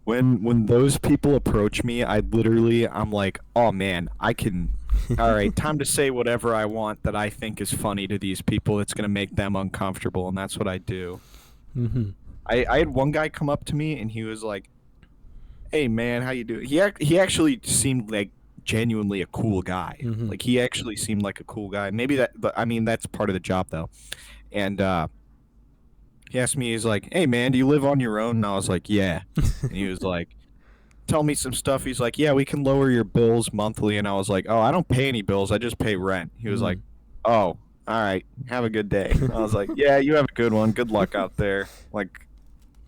When those people approach me, I'm like, oh man, I can. All right, time to say whatever I want that I think is funny to these people. It's gonna make them uncomfortable, and that's what I do. Mm-hmm. I had one guy come up to me and he was like, "Hey man, how you doing?" He actually seemed like genuinely a cool guy. Mm-hmm. Like he actually seemed like a cool guy. Maybe but I mean that's part of the job though. And he asked me, he's like, "Hey man, do you live on your own?" And I was like, "Yeah." And he was like, "Tell me some stuff." He's like, "Yeah, we can lower your bills monthly." And I was like, "Oh, I don't pay any bills. I just pay rent." He was like, "Oh, all right. Have a good day." I was like, "Yeah, you have a good one. Good luck out there." Like,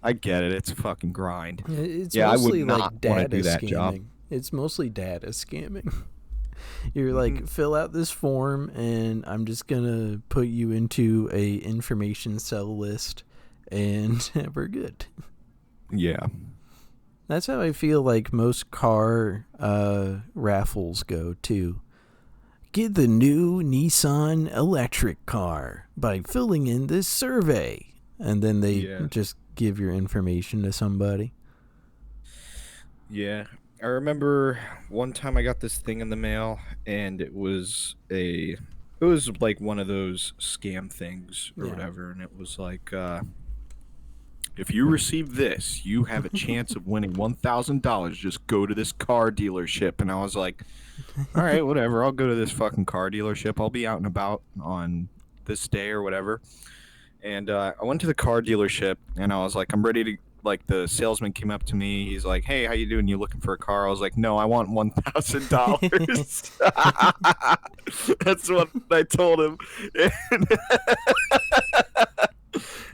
I get it. It's a fucking grind. It's Yeah, I would mostly not like want to data do that scamming. job. It's mostly data scamming. You're like, fill out this form and I'm just gonna put you into a information cell list and we're good. Yeah. That's how I feel like most car raffles go too. Get the new Nissan electric car by filling in this survey. And then they just give your information to somebody. Yeah. I remember one time I got this thing in the mail and it was like one of those scam things or whatever, and it was like if you receive this, you have a chance of winning $1,000. Just go to this car dealership. And I was like, all right, whatever. I'll go to this fucking car dealership. I'll be out and about on this day or whatever. And I went to the car dealership and I was like, I'm ready to, like, the salesman came up to me. He's like, "Hey, how you doing? You looking for a car?" I was like, "No, I want $1,000. That's what I told him.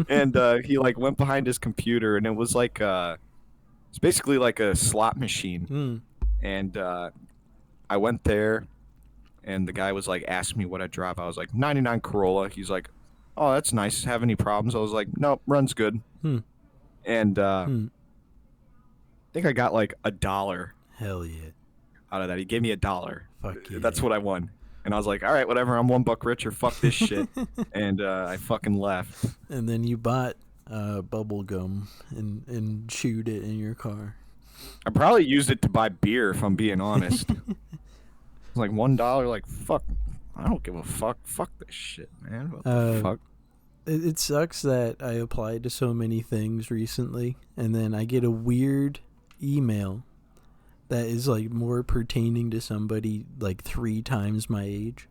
And he like went behind his computer and it was like it's basically like a slot machine. And I went there and the guy was like, asked me what I drive. I was like, 99 Corolla. He's like, "Oh, that's nice. Have any problems?" I was like, "Nope, runs good." And I think I got like $1 Hell yeah. out of that. He gave me $1. Fuck yeah. That's what I won. And I was like, all right, whatever. I'm $1 richer. Fuck this shit. And I fucking left. And then you bought bubble gum and chewed it in your car. I probably used it to buy beer, if I'm being honest. It's like $1. Like, fuck. I don't give a fuck. Fuck this shit, man. What the fuck? It sucks that I applied to so many things recently, and then I get a weird email that is like more pertaining to somebody like 3 times my age.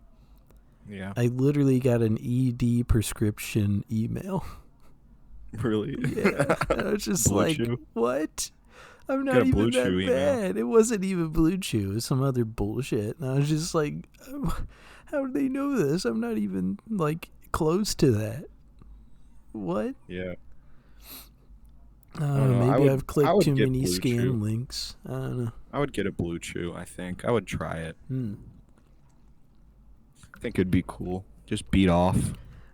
Yeah. I literally got an ED prescription email. Really? Yeah. I was just Blue like, Chew? What? I'm not even that Chew bad. email. It wasn't even Blue Chew. It was some other bullshit. And I was just like, how do they know this? I'm not even like close to that. What? Yeah. Maybe I've clicked too many Blue scam Chew. links. I don't know. I would get a Blue Chew, I think. I would try it. I think it'd be cool. Just beat off.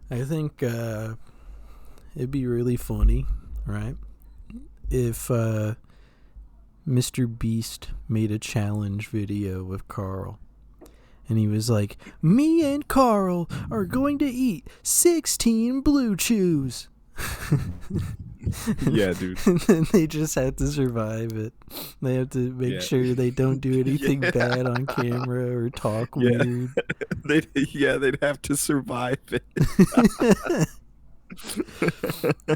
I think it'd be really funny, right? If Mr. Beast made a challenge video with Carl. And he was like, "Me and Carl are going to eat 16 Blue Chews." Yeah, dude. And then they just have to survive it. They have to make sure they don't do anything bad on camera or talk weird. They'd have to survive it.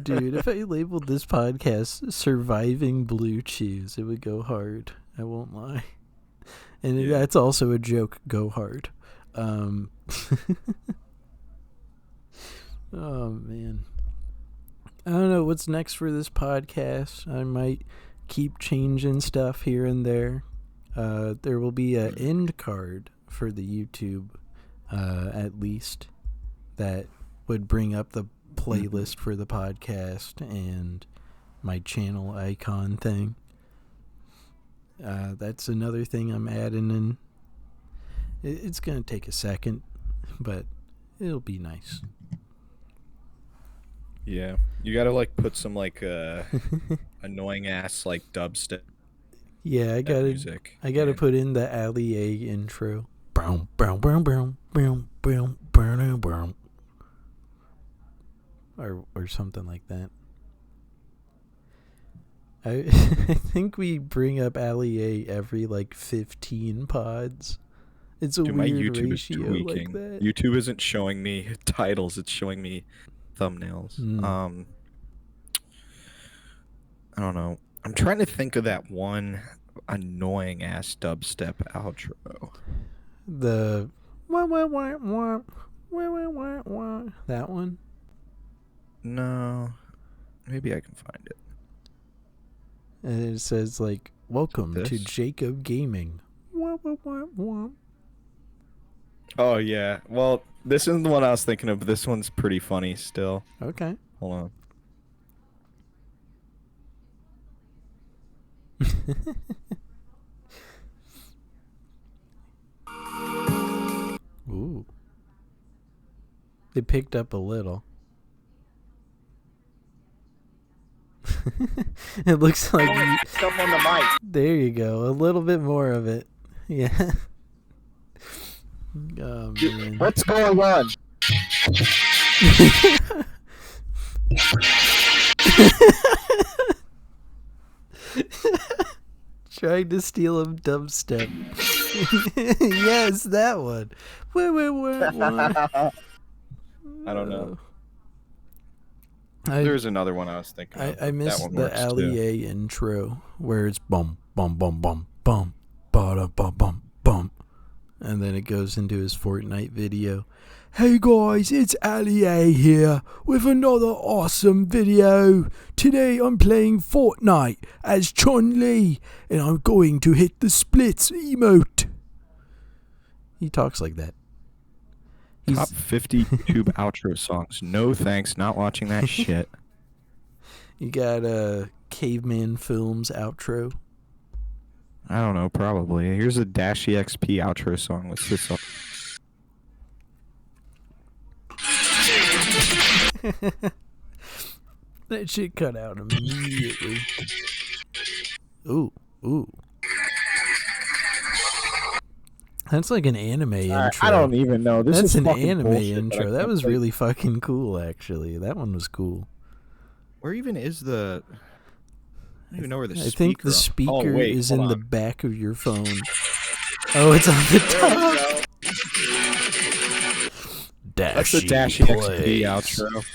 Dude, if I labeled this podcast Surviving Blue Chews, it would go hard. I won't lie. And that's also a joke. Go hard. Oh, man. I don't know what's next for this podcast. I might keep changing stuff here and there. There will be an end card for the YouTube, at least, that would bring up the playlist for the podcast and my channel icon thing. That's another thing I'm adding in. It's going to take a second, but it'll be nice. Yeah. You got to like put some like annoying ass like dubstep. Yeah, I got music. I got to put in the Ali A intro. Boom, boom, boom, boom, boom, boom, boom, boom. Or something like that. I think we bring up Ali A every like 15 pods. It's a Dude, weird my YouTube ratio is tweaking. like that. YouTube isn't showing me titles; it's showing me thumbnails. I don't know. I'm trying to think of that one annoying ass dubstep outro. The that one. No, maybe I can find it. And it says like, "Welcome to This? Jacob Gaming." Oh yeah. Well, this isn't the one I was thinking of, but this one's pretty funny still. Okay. Hold on. Ooh. They picked up a little. It looks like Stuff on the mic. there you go. A little bit more of it. Yeah. Oh man. What's going on? Trying to steal a dubstep. Yes, that one. I don't know. I There's another one I was thinking of. I missed That one the works, too. Ali A intro where it's bum bum bum bum bum ba bum bum bum, and then it goes into his Fortnite video. Hey guys, it's Ali A here with another awesome video. Today I'm playing Fortnite as Chun-Li, and I'm going to hit the splits emote. He talks like that. Top 50 YouTube outro songs. No thanks, not watching that shit. You got a Caveman Films outro. I don't know, probably. Here's a Dash EXP outro song. What's this song? That shit cut out immediately. Ooh. That's like an anime intro. I don't even know. That's an anime intro. That was really fucking cool, actually. That one was cool. Where even is the... I don't even know where the speaker... I think the is. speaker is in hold the on. back of your phone. Oh, it's on the top. That's the Dash EXP outro.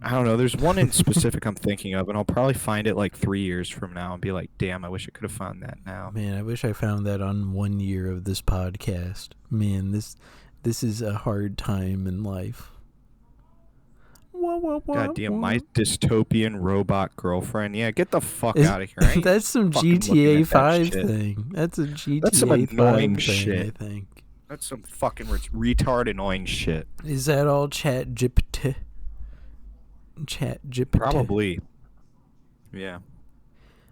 I don't know. There's one in specific I'm thinking of, and I'll probably find it like 3 years from now and be like, damn, I wish I could have found that now. Man, I wish I found that on 1 year of this podcast. Man, this is a hard time in life. God damn, my dystopian robot girlfriend. Yeah, get the fuck out of here. I ain't That's some fucking looking GTA at that 5 shit. thing. That's a GTA That's some 5 annoying thing, shit. I think. That's some fucking retard annoying shit. Is that all Chat GPT? Probably. Yeah.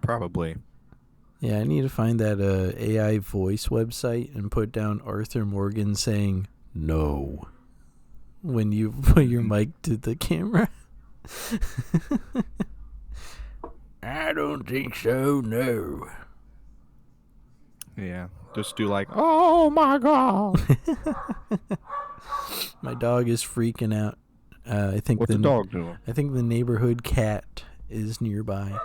Probably. Yeah, I need to find that AI voice website and put down Arthur Morgan saying no when you put your mic to the camera. I don't think so, no. Yeah. Just do like, oh my god. My dog is freaking out. I think What's the dog doing? I think the neighborhood cat is nearby.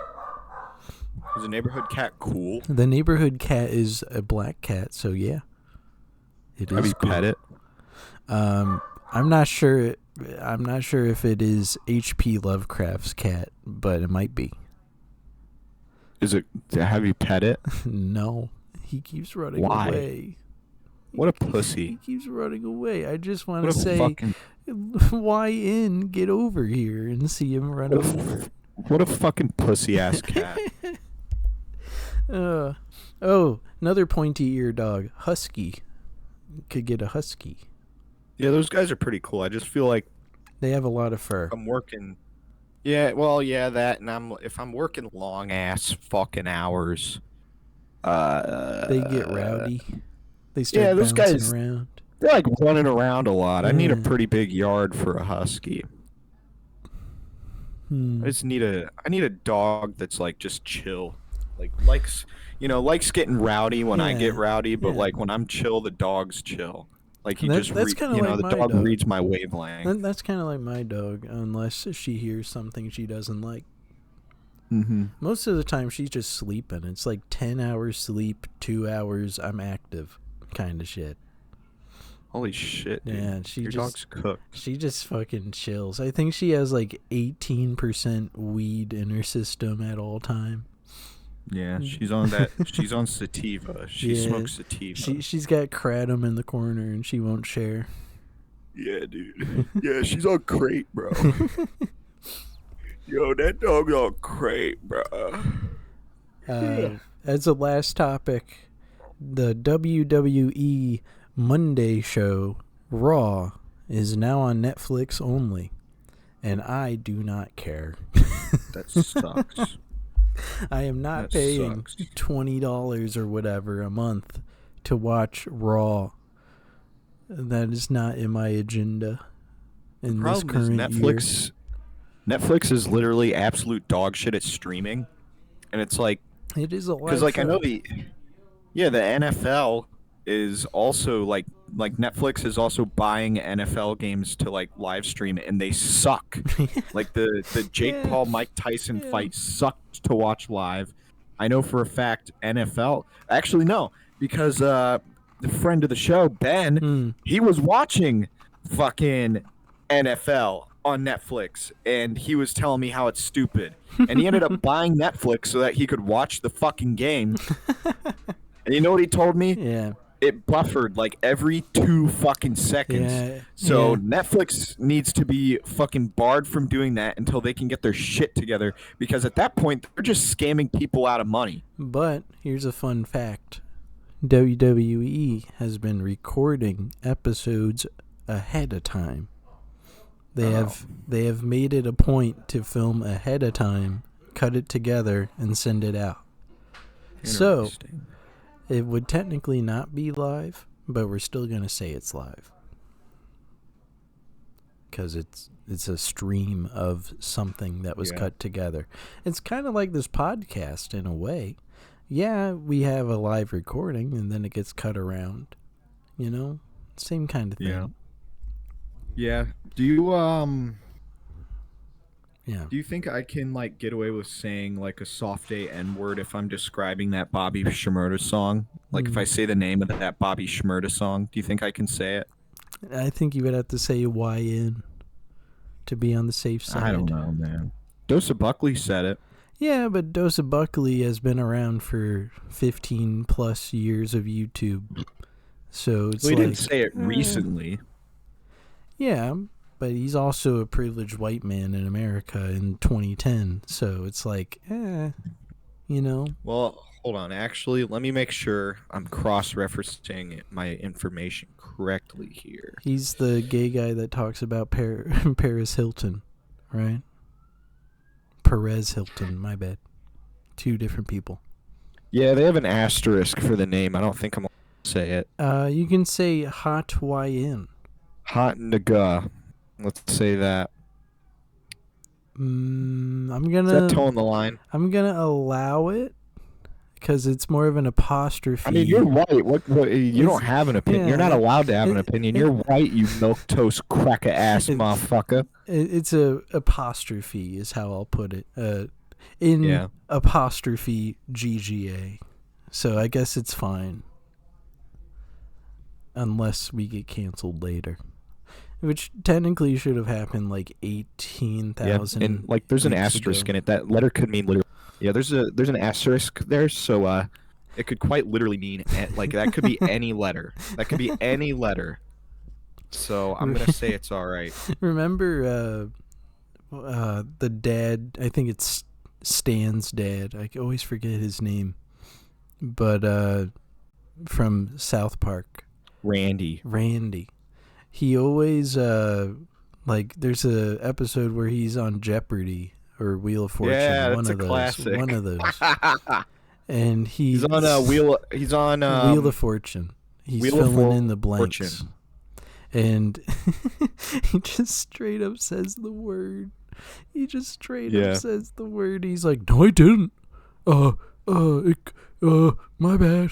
Is a neighborhood cat cool? The neighborhood cat is a black cat, so yeah. It Have is you cool. pet it? I'm not sure if it is H.P. Lovecraft's cat, but it might be. Have you pet it? No. He keeps running Why? away. What a pussy. He keeps running away. I just want What to a say, fucking... why in? Get over here and see him run over. What a fucking pussy ass cat. Oh, another pointy ear dog. Husky. Could get a husky. Yeah, those guys are pretty cool. I just feel like They have a lot of fur. I'm working. Yeah, well, yeah, that, and if I'm working long ass fucking hours, They get rowdy. They yeah, start those bouncing guys, around. they're like running around a lot. I need a Yeah. pretty big yard for a husky. Hmm. I need a dog that's like just chill. Like likes likes getting rowdy when I get Yeah. rowdy, but Yeah. like when I'm chill, the dog's chill. Like he just That's kind of like the my dog dog. reads my wavelength. That's kind of like my dog, unless she hears something she doesn't like. Mm-hmm. Most of the time, she's just sleeping. It's like 10 hours sleep, 2 hours I'm active, kind of shit. Holy shit, dude. Yeah, Your dog's cooked. She just fucking chills. I think she has like 18% weed in her system at all time. Yeah, she's on that. She's on sativa. She smokes sativa. She's got kratom in the corner and she won't share. Yeah, dude. Yeah, she's on crate, bro. Yo, that dog's on crate, bro. As a last topic, the WWE Monday show, Raw, is now on Netflix only. And I do not care. That sucks. I am not paying $20 or whatever a month to watch Raw. That is not in my agenda in this current Netflix. year. Netflix is literally absolute dog shit at streaming, and it's like It is a lot. because like I know the NFL is also like Netflix is also buying NFL games to like live stream, and they suck. Like the Jake Paul Mike Tyson fight sucked to watch live. I know for a fact NFL actually no, because the friend of the show Ben he was watching fucking NFL on Netflix, and he was telling me how it's stupid, and he ended up buying Netflix so that he could watch the fucking game. And you know what he told me? Yeah. It buffered like every 2 fucking seconds. Yeah, So yeah. Netflix needs to be fucking barred from doing that until they can get their shit together, because at that point they're just scamming people out of money. But here's a fun fact. WWE has been recording episodes ahead of time. They have made it a point to film ahead of time, cut it together, and send it out. So it would technically not be live, but we're still going to say it's live. Because it's a stream of something that was cut together. It's kind of like this podcast in a way. Yeah, we have a live recording, and then it gets cut around. You know? Same kind of thing. Yeah. Do you Yeah. Do you think I can like get away with saying like a soft A N-word if I'm describing that Bobby Shmurda song? Like if I say the name of that Bobby Shmurda song, do you think I can say it? I think you would have to say YN to be on the safe side. I don't know, man. Dosa Buckley said it. Yeah, but Dosa Buckley has been around for 15 plus years of YouTube. So it's We didn't say it recently. Yeah, but he's also a privileged white man in America in 2010. So it's like, you know. Well, hold on. Actually, let me make sure I'm cross-referencing my information correctly here. He's the gay guy that talks about Paris Hilton, right? Perez Hilton, my bad. 2 different people. Yeah, they have an asterisk for the name. I don't think I'm going to say it. You can say Hot YN. Hot nigga. Let's say that. I'm Is gonna. that towing the line? I'm gonna allow it because it's more of an apostrophe. I mean, you're white. What you don't have an opinion. yeah, You're not allowed to have an opinion. You're white, you milquetoast cracker ass motherfucker. It's a apostrophe is how I'll put it. Apostrophe GGA. So I guess it's fine. Unless we get canceled later. Which technically should have happened like 18,000. Yeah, and like there's an asterisk in it. That letter could mean literally. Yeah, there's an asterisk there, so it could quite literally mean like that could be any letter. That could be any letter. So I'm gonna say it's all right. Remember the dad? I think it's Stan's dad. I always forget his name. but from South Park. Randy. He always like there's a episode where he's on Jeopardy or Wheel of Fortune. Yeah, one that's of a those. classic. One of those. And He's on Wheel of Fortune. He's Wheel of filling in the blanks. Fortune. And he just straight up says the word. He just straight up says the word. He's like, "No, I didn't. My bad."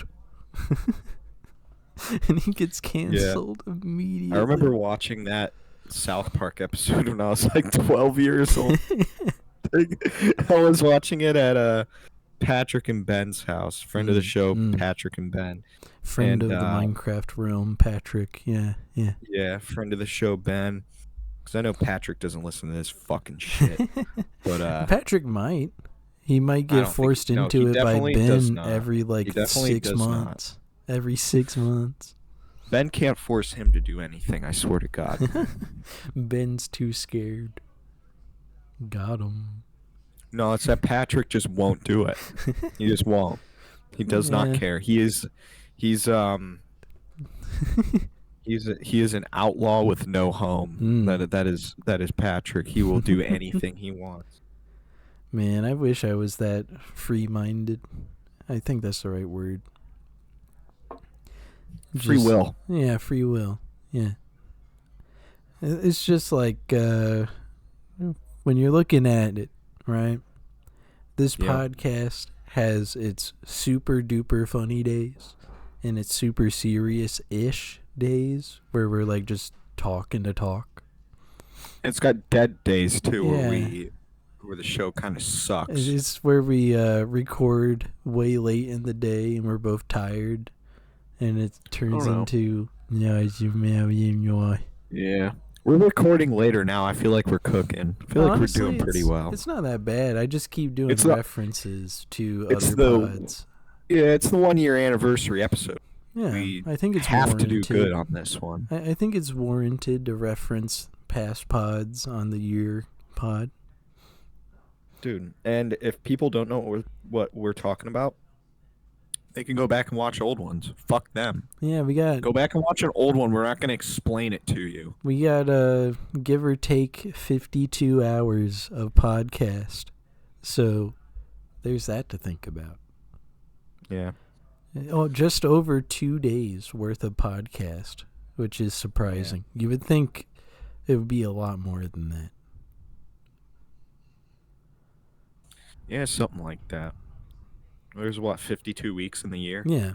And he gets canceled immediately. I remember watching that South Park episode when I was like 12 years old. I was watching it at Patrick and Ben's house. Friend of the show, Patrick and Ben. Friend of the Minecraft realm, Patrick. Yeah. Yeah, friend of the show, Ben. Because I know Patrick doesn't listen to this fucking shit. But Patrick might. He might get forced into it by Ben every like 6 months. Every 6 months. Ben can't force him to do anything, I swear to God. Ben's too scared. Got him. No, it's that Patrick just won't do it. He just won't. He does not care. He is an outlaw with no home. That is Patrick. He will do anything he wants. Man, I wish I was that free-minded. I think that's the right word. Free will. Yeah, free will. Yeah. It's just like when you're looking at it, right? This podcast has its super duper funny days and its super serious-ish days where we're like just talking to talk. It's got dead days too, where the show kind of sucks. It's where we record way late in the day and we're both tired. And it turns into Yeah. We're recording later now. I feel like we're cooking. I feel like we're doing pretty well. It's not that bad. I just keep doing references to other pods. Yeah, it's the 1 year anniversary episode. Yeah, I think it's have warranted. to do good on this one. I think it's warranted to reference past pods on the year pod. Dude, and if people don't know what we're talking about, they can go back and watch old ones. Fuck them. Yeah, go back and watch an old one. We're not going to explain it to you. We got give or take 52 hours of podcast. So there's that to think about. Yeah. Oh, just over 2 days worth of podcast, which is surprising. Yeah. You would think it would be a lot more than that. Yeah, something like that. There's 52 weeks in the year? Yeah.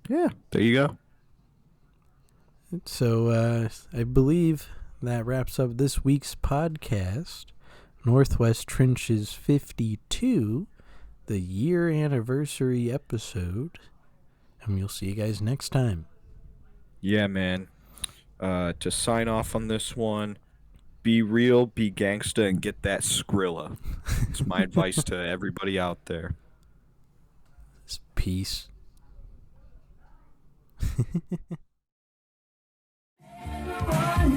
Yeah, there you go. So I believe that wraps up this week's podcast. Northwest Trenches 52, the year anniversary episode. And we'll see you guys next time. Yeah, man. To sign off on this one, be real, be gangsta, and get that Skrilla. It's my advice to everybody out there. Peace. Everyone